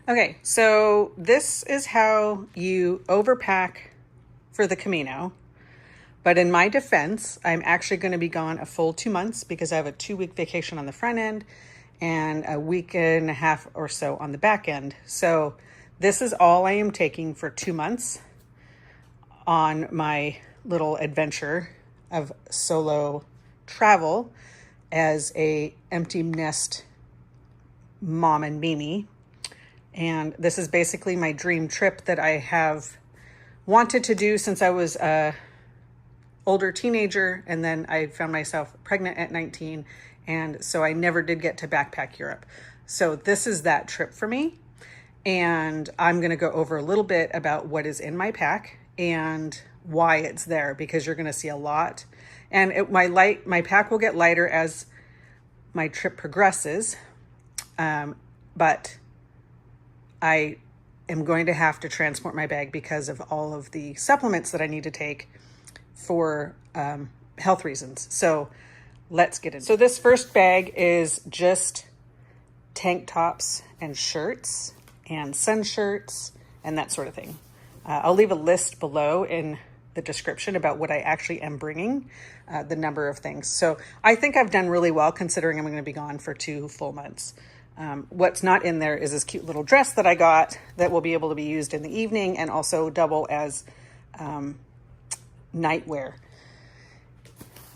Okay, so this is how you overpack for the Camino. But in my defense, I'm actually going to be gone a full 2 months because I have a 2-week vacation on the front end and a week and a half or so on the back end. So this is all I am taking for 2 months on my little adventure of solo travel as a empty nest mom and Mimi. And this is basically my dream trip that I have wanted to do since I was a older teenager, and then I found myself pregnant at 19, and so I never did get to backpack Europe. So this is that trip for me, and I'm going to go over a little bit about what is in my pack and why it's there, because you're going to see a lot. And my pack will get lighter as my trip progresses, but I am going to have to transport my bag because of all of the supplements that I need to take for health reasons. So let's get into it. So this first bag is just tank tops and shirts and sun shirts and that sort of thing. I'll leave a list below in the description about what I actually am bringing, the number of things. So I think I've done really well considering I'm going to be gone for 2 full months. What's not in there is this cute little dress that I got that will be able to be used in the evening and also double as nightwear.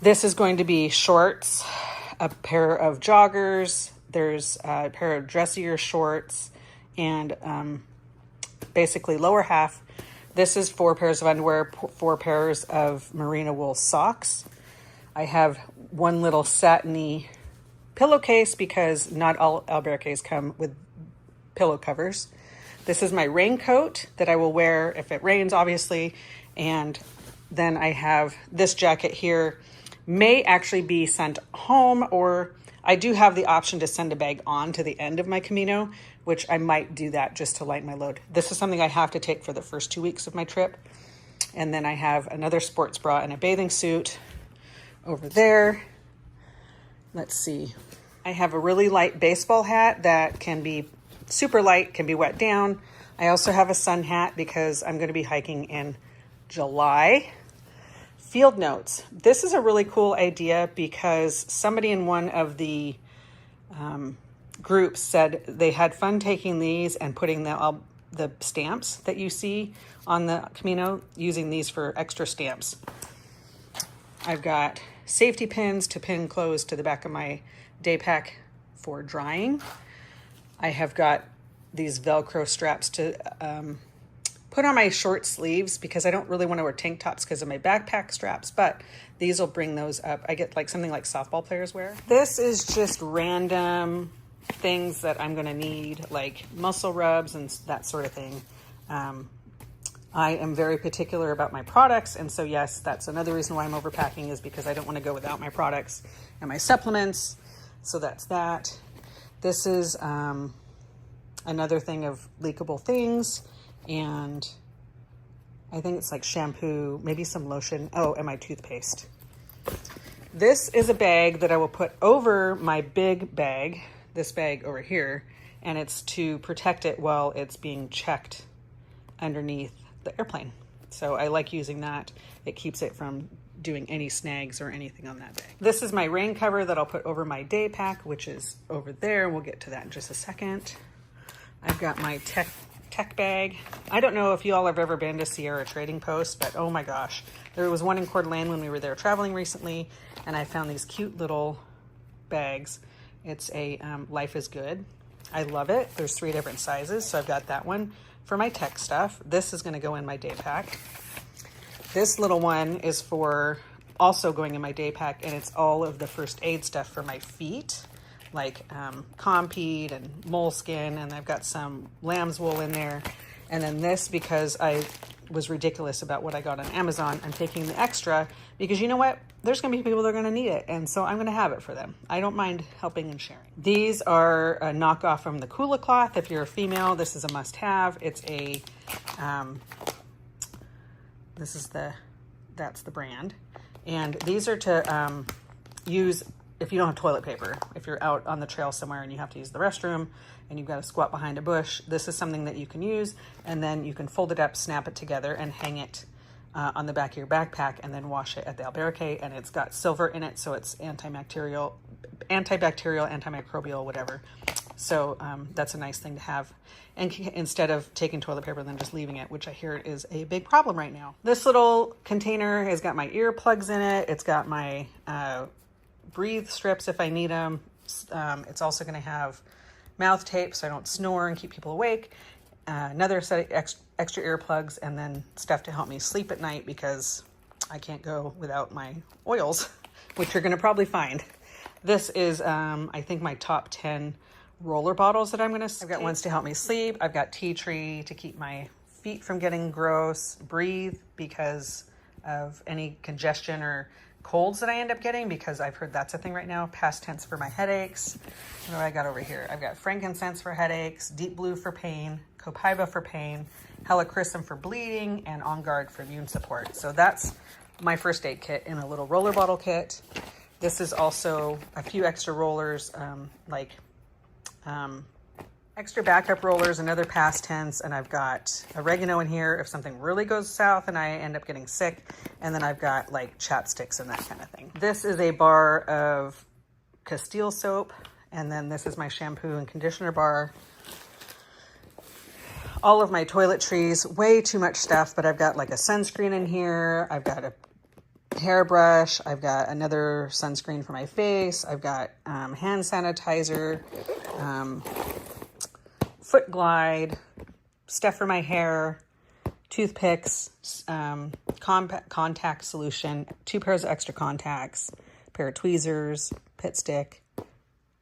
This is going to be shorts, a pair of joggers, there's a pair of dressier shorts, and basically lower half. This is 4 pairs of underwear, 4 pairs of merino wool socks. I have one little satiny pillowcase because not all albergues come with pillow covers. This is my raincoat that I will wear if it rains, obviously. And then I have this jacket here, may actually be sent home, or I do have the option to send a bag on to the end of my Camino, which I might do that just to lighten my load. This is something I have to take for the first 2 weeks of my trip. And then I have another sports bra and a bathing suit over there. Let's see. I have a really light baseball hat that can be super light, can be wet down. I also have a sun hat because I'm going to be hiking in July. Field notes. This is a really cool idea because somebody in one of the groups said they had fun taking these and putting the stamps that you see on the Camino, using these for extra stamps. I've got safety pins to pin clothes to the back of my day pack for drying. I have got these Velcro straps to put on my short sleeves because I don't really want to wear tank tops because of my backpack straps, but these will bring those up. I get like something like softball players wear. This is just random things that I'm going to need, like muscle rubs and that sort of thing. I am very particular about my products, and so yes, that's another reason why I'm overpacking, is because I don't want to go without my products and my supplements. So that's that. This is another thing of leakable things, and I think it's like shampoo, maybe some lotion. Oh, and my toothpaste. This is a bag that I will put over my big bag, this bag over here, and it's to protect it while it's being checked underneath the airplane. So I like using that. It keeps it from doing any snags or anything on that bag. This is my rain cover that I'll put over my day pack, which is over there. We'll get to that in just a second. I've got my tech bag. I don't know if you all have ever been to Sierra Trading Post, but oh my gosh. There was one in Coeur d'Alene when we were there traveling recently, and I found these cute little bags. It's a Life is Good. I love it. There's 3 different sizes, so I've got that one for my tech stuff. This is going to go in my day pack. This little one is for also going in my day pack, and it's all of the first aid stuff for my feet, like Compeed and moleskin, and I've got some lamb's wool in there. And then this, because I was ridiculous about what I got on Amazon, I'm taking the extra because you know what? There's going to be people that are going to need it, and so I'm going to have it for them. I don't mind helping and sharing. These are a knockoff from the Kula cloth. If you're a female, this is a must-have. It's a that's the brand, and these are to use if you don't have toilet paper, if you're out on the trail somewhere and you have to use the restroom and you've got to squat behind a bush, this is something that you can use, and then you can fold it up, snap it together, and hang it on the back of your backpack, and then wash it at the albergue. And it's got silver in it, so it's antibacterial, antimicrobial, whatever. So that's a nice thing to have. And instead of taking toilet paper and then just leaving it, which I hear is a big problem right now. This little container has got my earplugs in it. It's got my breathe strips if I need them. It's also going to have mouth tape so I don't snore and keep people awake. Another set of extra earplugs, and then stuff to help me sleep at night because I can't go without my oils, which you're going to probably find. This is, I think, my top 10 roller bottles that I'm going to I've got ones to help me sleep. I've got tea tree to keep my feet from getting gross. Breathe because of any congestion or colds that I end up getting, because I've heard that's a thing right now. Past tense for my headaches. What do I got over here? I've got frankincense for headaches, deep blue for pain, copaiba for pain, helichrysum for bleeding, and on guard for immune support. So that's my first aid kit in a little roller bottle kit. This is also a few extra rollers, extra backup rollers, another past tense, and I've got oregano in here if something really goes south and I end up getting sick. And then I've got like chapsticks and that kind of thing. This is a bar of Castile soap, and then this is my shampoo and conditioner bar. All of my toiletries, way too much stuff, but I've got like a sunscreen in here. I've got a hairbrush. I've got another sunscreen for my face. I've got hand sanitizer, foot glide, stuff for my hair, toothpicks, contact solution, 2 pairs of extra contacts, a pair of tweezers, pit stick,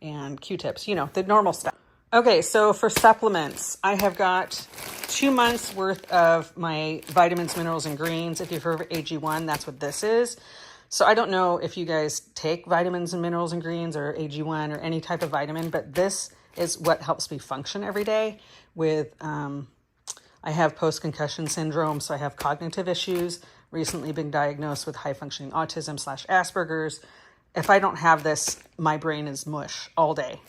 and Q-tips, you know, the normal stuff. Okay, so for supplements, I have got 2 months worth of my vitamins, minerals, and greens. If you've heard of AG1, that's what this is. So I don't know if you guys take vitamins and minerals and greens or AG1 or any type of vitamin, but this is what helps me function every day with, I have post-concussion syndrome, so I have cognitive issues, recently been diagnosed with high-functioning autism / Asperger's. If I don't have this, my brain is mush all day.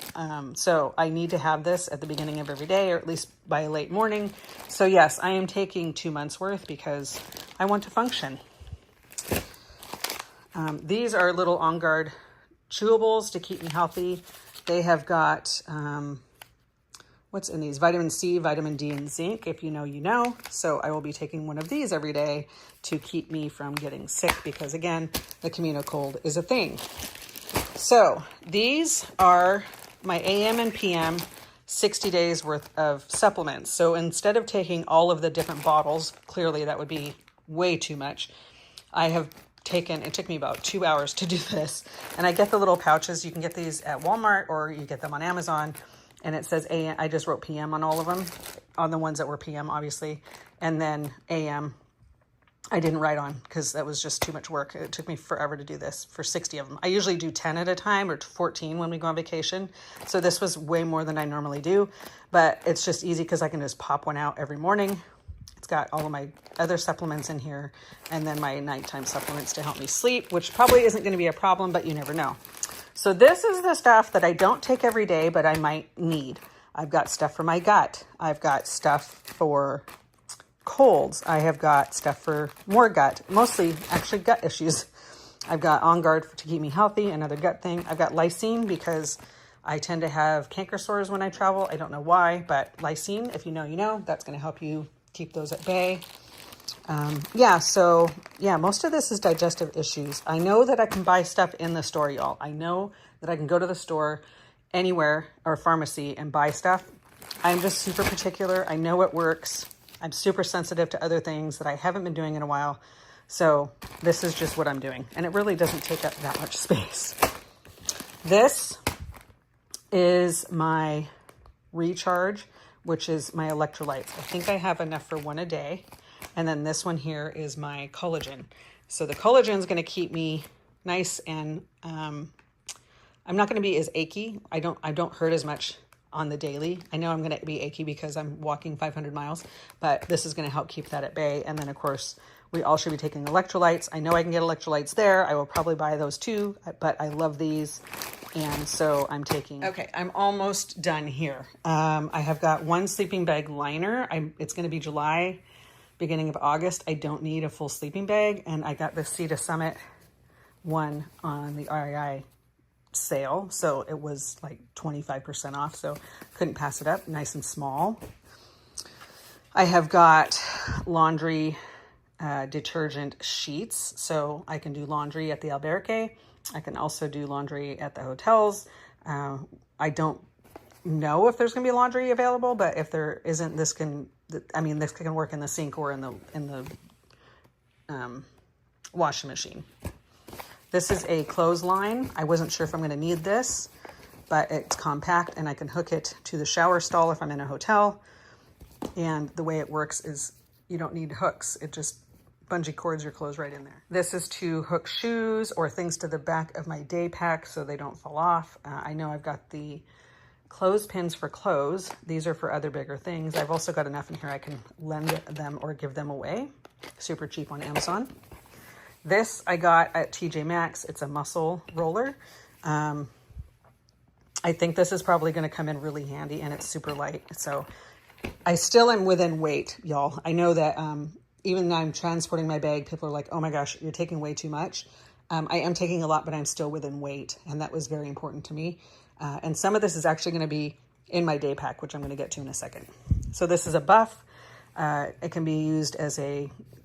So I need to have this at the beginning of every day, or at least by late morning. So yes, I am taking 2 months worth because I want to function. These are little On Guard chewables to keep me healthy. They have got, what's in these? Vitamin C, vitamin D, and zinc. If you know, you know. So I will be taking one of these every day to keep me from getting sick because, again, the Camino cold is a thing. So these are my AM and PM 60 days worth of supplements. So instead of taking all of the different bottles, clearly that would be way too much. I have taken, it took me about 2 hours to do this. And I get the little pouches. You can get these at Walmart or you get them on Amazon. And it says AM. I just wrote PM on all of them, on the ones that were PM, obviously. And then AM, I didn't write on because that was just too much work. It took me forever to do this for 60 of them. I usually do 10 at a time or 14 when we go on vacation. So this was way more than I normally do. But it's just easy because I can just pop one out every morning. It's got all of my other supplements in here. And then my nighttime supplements to help me sleep, which probably isn't going to be a problem, but you never know. So this is the stuff that I don't take every day, but I might need. I've got stuff for my gut. I've got stuff for colds. I have got stuff for more gut, mostly actually gut issues. I've got On Guard to keep me healthy, another gut thing. I've got lysine because I tend to have canker sores when I travel. I don't know why, but lysine, if you know, you know, that's going to help you keep those at bay. Most of this is digestive issues. I know that I can buy stuff in the store, y'all. I know that I can go to the store anywhere or pharmacy and buy stuff. I'm just super particular. I know it works. I'm super sensitive to other things that I haven't been doing in a while. So this is just what I'm doing. And it really doesn't take up that much space. This is my recharge, which is my electrolytes. I think I have enough for one a day. And then this one here is my collagen. So the collagen is going to keep me nice and I'm not going to be as achy. I don't hurt as much on the daily. I know I'm going to be achy because I'm walking 500 miles, but this is going to help keep that at bay. And then of course We all should be taking electrolytes. I know I can get electrolytes there. I will probably buy those too, but I love these. And so I'm taking, okay, I'm almost done here. I have got one sleeping bag liner. It's going to be July, beginning of August. I don't need a full sleeping bag. And I got the Sea to Summit one on the REI sale. So it was like 25% off. So couldn't pass it up. Nice and small. I have got laundry detergent sheets. So I can do laundry at the albergue. I can also do laundry at the hotels. I don't know if there's going to be laundry available, but if there isn't, this can work in the sink or in the washing machine. This is a clothesline. I wasn't sure if I'm going to need this, but it's compact and I can hook it to the shower stall if I'm in a hotel. And the way it works is you don't need hooks. It just bungee cords your clothes right in there. This is to hook shoes or things to the back of my day pack so they don't fall off. I know I've got the clothespins for clothes. These are for other bigger things. I've also got enough in here I can lend them or give them away. Super cheap on Amazon. This I got at TJ Maxx. It's a muscle roller. I think this is probably going to come in really handy, and it's super light. So I still am within weight, y'all. I know that even though I'm transporting my bag, people are like, oh my gosh, you're taking way too much. I am taking a lot, but I'm still within weight. And that was very important to me. And some of this is actually going to be in my day pack, which I'm going to get to in a second. So this is a buff. It can be used as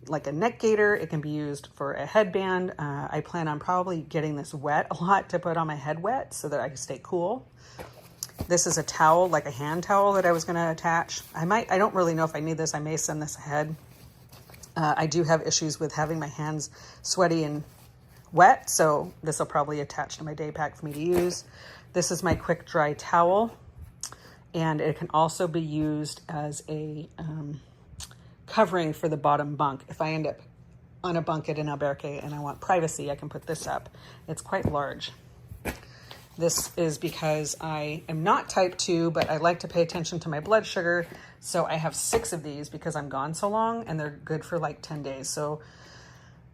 like a neck gaiter. It can be used for a headband. I plan on probably getting this wet a lot to put on my head wet so that I can stay cool. This is a towel, like a hand towel that I was going to attach. I don't really know if I need this. I may send this ahead. I do have issues with having my hands sweaty and wet, so this will probably attach to my day pack for me to use. This is my quick dry towel, and it can also be used as a covering for the bottom bunk. If I end up on a bunk at an albergue and I want privacy, I can put this up. It's quite large. This is because I am not type 2, but I like to pay attention to my blood sugar. So I have 6 of these because I'm gone so long, and they're good for like 10 days. So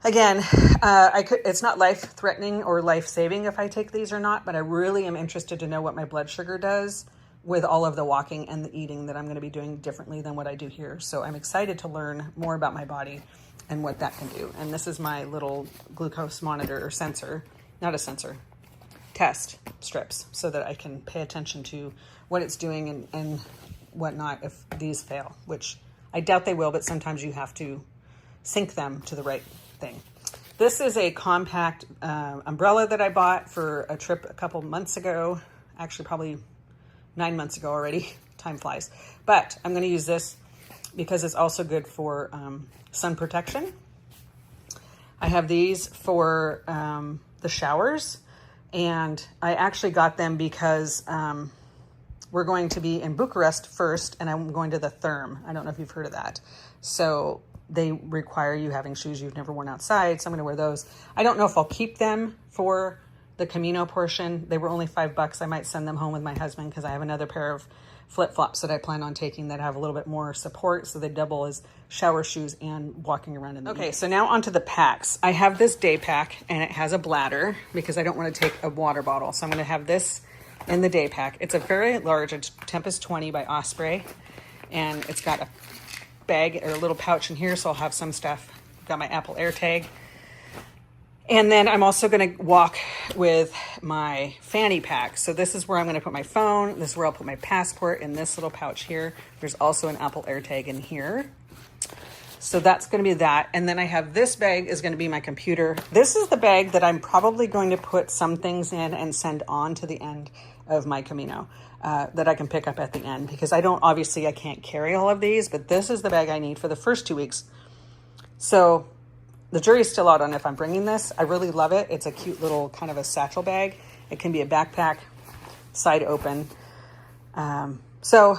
again, it's not life-threatening or life-saving if I take these or not, but I really am interested to know what my blood sugar does with all of the walking and the eating that I'm going to be doing differently than what I do here. So I'm excited to learn more about my body and what that can do. And this is my little glucose monitor or sensor, not a sensor, test strips, so that I can pay attention to what it's doing and whatnot if these fail, which I doubt they will, but sometimes you have to sync them to the right thing. This is a compact umbrella that I bought for a trip a couple months ago, actually probably 9 months ago already. Time flies. But I'm going to use this because it's also good for sun protection. I have these for the showers. And I actually got them because we're going to be in Bucharest first, and I'm going to the Therm. I don't know if you've heard of that. So they require you having shoes you've never worn outside, so I'm going to wear those. I don't know if I'll keep them for the Camino portion. They were only $5. I might send them home with my husband because I have another pair of flip-flops that I plan on taking that have a little bit more support, so they double as shower shoes and walking around in them. Okay, so now onto the packs. I have this day pack, and it has a bladder because I don't want to take a water bottle, so I'm going to have this in the day pack. It's a very large, it's Tempest 20 by Osprey, and it's got a bag or a little pouch in here, so I'll have some stuff. Got my Apple AirTag. And then I'm also going to walk with my fanny pack. So this is where I'm going to put my phone. This is where I'll put my passport in this little pouch here. There's also an Apple AirTag in here. So that's going to be that. And then I have this bag is going to be my computer. This is the bag that I'm probably going to put some things in and send on to the end of my Camino that I can pick up at the end. Because I can't carry all of these, but this is the bag I need for the first 2 weeks. So the jury's still out on if I'm bringing this. I really love it. It's a cute little kind of a satchel bag. It can be a backpack, side open. So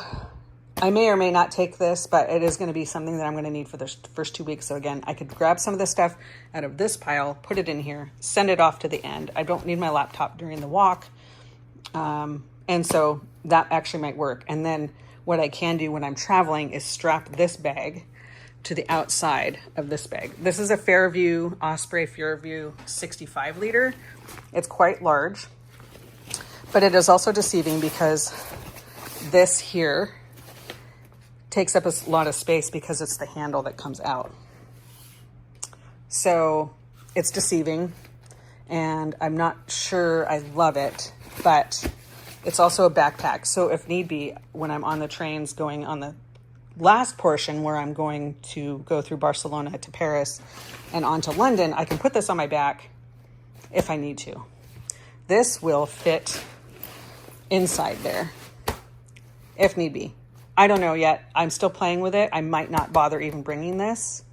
I may or may not take this, but it is going to be something that I'm going to need for the first 2 weeks. So again, I could grab some of this stuff out of this pile, put it in here, send it off to the end. I don't need my laptop during the walk. And so that actually might work. And then what I can do when I'm traveling is strap this bag to the outside of this bag. This is a Fairview, Osprey Fairview 65 liter. It's quite large, but it is also deceiving because this here takes up a lot of space because it's the handle that comes out. So it's deceiving, and I'm not sure I love it, but it's also a backpack. So if need be, when I'm on the trains going on the last portion where I'm going to go through Barcelona to Paris and on to London, I can put this on my back if I need to. This will fit inside there if need be. I don't know yet. I'm still playing with it. I might not bother even bringing this,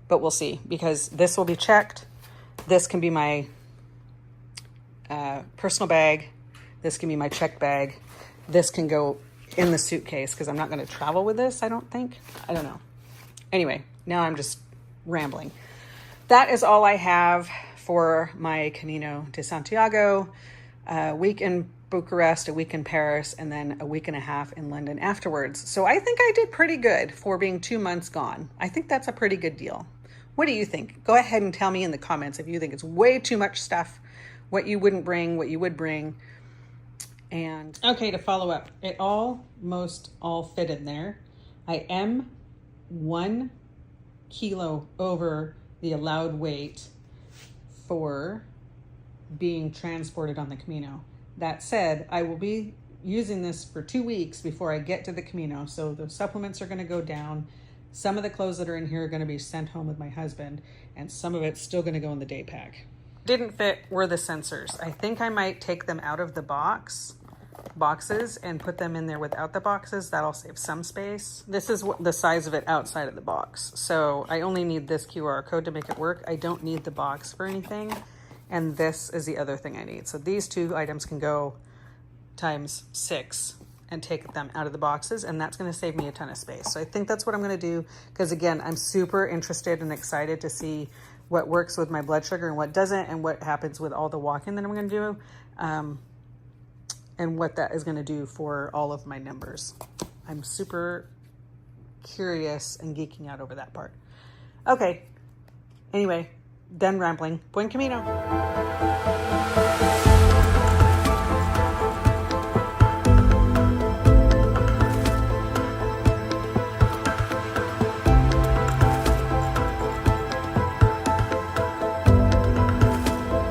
but we'll see, because this will be checked. This can be my personal bag. This can be my checked bag. This can go in the suitcase because I'm not going to travel with this, I don't think. I don't know. Anyway, now I'm just rambling. That is all I have for my Camino de Santiago. A week in Bucharest, a week in Paris, and then a week and a half in London afterwards. So I think I did pretty good for being 2 months gone. I think that's a pretty good deal. What do you think? Go ahead and tell me in the comments if you think it's way too much stuff, what you wouldn't bring, what you would bring. And okay, to follow up, it almost all fit in there. I am 1 kilo over the allowed weight for being transported on the Camino. That said, I will be using this for 2 weeks before I get to the Camino. So the supplements are going to go down. Some of the clothes that are in here are going to be sent home with my husband, and some of it's still going to go in the day pack. Didn't fit were the sensors. I think I might take them out of the boxes and put them in there without the boxes. That'll save some space. This is the size of it outside of the box. So I only need this QR code to make it work. I don't need the box for anything. And this is the other thing I need. So these 2 items can go times 6 and take them out of the boxes, and that's going to save me a ton of space. So I think that's what I'm going to do, because again, I'm super interested and excited to see what works with my blood sugar and what doesn't, and what happens with all the walking that I'm going to do, and what that is going to do for all of my numbers. I'm super curious and geeking out over that part. Okay, anyway, done rambling. Buen Camino.